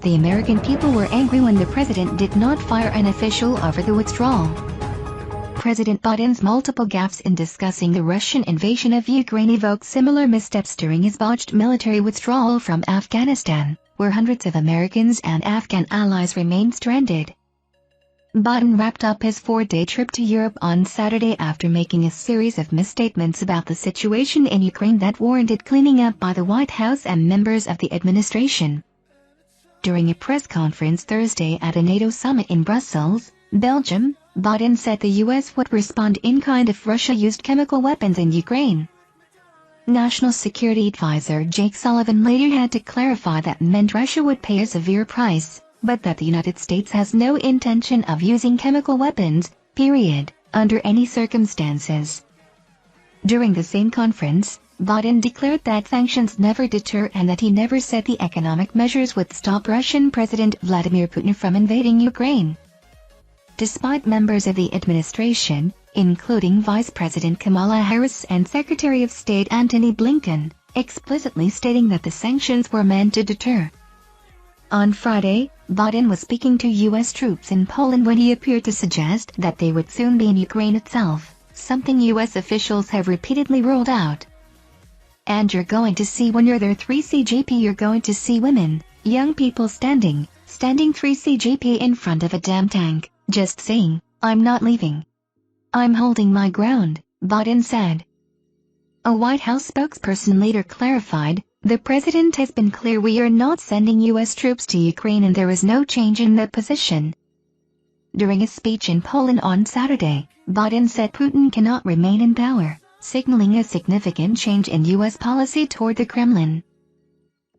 The American people were angry when the president did not fire an official over the withdrawal. President Biden's multiple gaffes in discussing the Russian invasion of Ukraine evoked similar missteps during his botched military withdrawal from Afghanistan, where hundreds of Americans and Afghan allies remained stranded. Biden wrapped up his 4-day trip to Europe on Saturday after making a series of misstatements about the situation in Ukraine that warranted cleaning up by the White House and members of the administration. During a press conference Thursday at a NATO summit in Brussels, Belgium, Biden said the U.S. would respond in kind if Russia used chemical weapons in Ukraine. National Security Advisor Jake Sullivan later had to clarify that meant Russia would pay a severe price, but that the United States has no intention of using chemical weapons, period, under any circumstances. During the same conference, Biden declared that sanctions never deter and that he never said the economic measures would stop Russian President Vladimir Putin from invading Ukraine. Despite members of the administration, including Vice President Kamala Harris and Secretary of State Antony Blinken, explicitly stating that the sanctions were meant to deter. On Friday, Biden was speaking to U.S. troops in Poland when he appeared to suggest that they would soon be in Ukraine itself, something U.S. officials have repeatedly ruled out. And you're going to see when you're there 3CGP, you're going to see women, young people standing 3CGP in front of a damn tank, just saying, I'm not leaving. I'm holding my ground, Biden said. A White House spokesperson later clarified, the president has been clear we are not sending U.S. troops to Ukraine and there is no change in that position. During a speech in Poland on Saturday, Biden said Putin cannot remain in power, signaling a significant change in U.S. policy toward the Kremlin.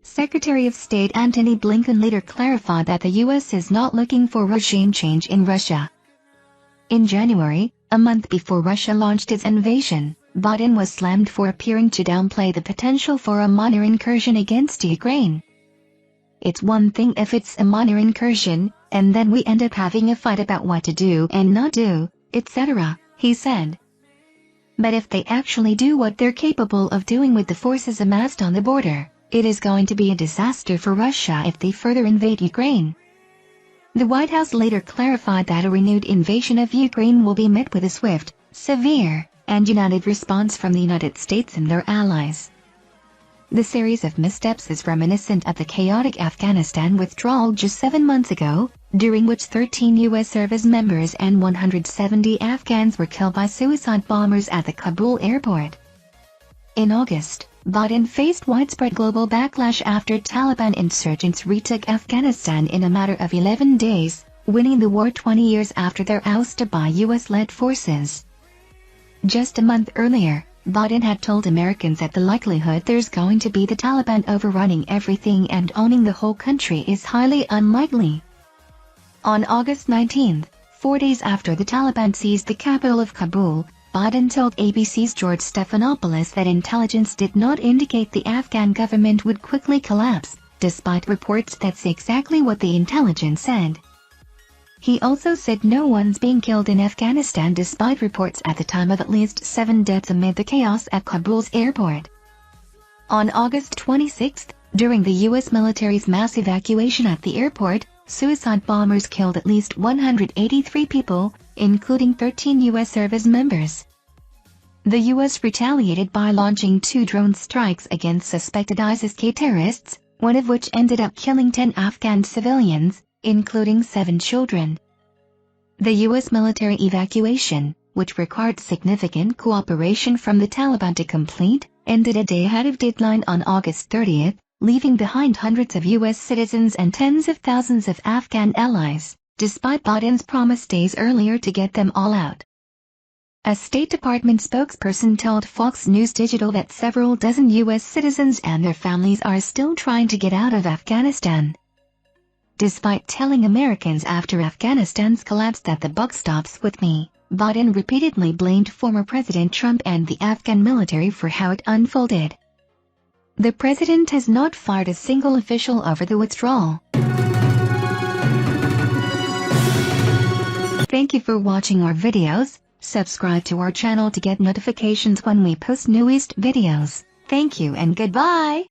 Secretary of State Antony Blinken later clarified that the U.S. is not looking for regime change in Russia. In January, a month before Russia launched its invasion, Biden was slammed for appearing to downplay the potential for a minor incursion against Ukraine. It's one thing if it's a minor incursion, and then we end up having a fight about what to do and not do, etc., he said. But if they actually do what they're capable of doing with the forces amassed on the border, it is going to be a disaster for Russia if they further invade Ukraine. The White House later clarified that a renewed invasion of Ukraine will be met with a swift, severe, and united response from the United States and their allies. The series of missteps is reminiscent of the chaotic Afghanistan withdrawal just 7 months ago, during which 13 U.S. service members and 170 Afghans were killed by suicide bombers at the Kabul airport. In August, Biden faced widespread global backlash after Taliban insurgents retook Afghanistan in a matter of 11 days, winning the war 20 years after their ouster by U.S.-led forces. Just a month earlier, Biden had told Americans that the likelihood there's going to be the Taliban overrunning everything and owning the whole country is highly unlikely. On August 19, 4 days after the Taliban seized the capital of Kabul, Biden told ABC's George Stephanopoulos that intelligence did not indicate the Afghan government would quickly collapse, despite reports that's exactly what the intelligence said. He also said no one's being killed in Afghanistan despite reports at the time of at least 7 deaths amid the chaos at Kabul's airport. On August 26, during the U.S. military's mass evacuation at the airport, suicide bombers killed at least 183 people, including 13 U.S. service members. The U.S. retaliated by launching 2 drone strikes against suspected ISIS-K terrorists, one of which ended up killing 10 Afghan civilians, including 7 children. The U.S. military evacuation, which required significant cooperation from the Taliban to complete, ended a day ahead of deadline on August 30, leaving behind hundreds of U.S. citizens and tens of thousands of Afghan allies, despite Biden's promise days earlier to get them all out. A State Department spokesperson told Fox News Digital that several dozen U.S. citizens and their families are still trying to get out of Afghanistan. Despite telling Americans after Afghanistan's collapse that the buck stops with me, Biden repeatedly blamed former President Trump and the Afghan military for how it unfolded. The president has not fired a single official over the withdrawal. Thank you for watching our videos. Subscribe to our channel to get notifications when we post newest videos. Thank you and goodbye!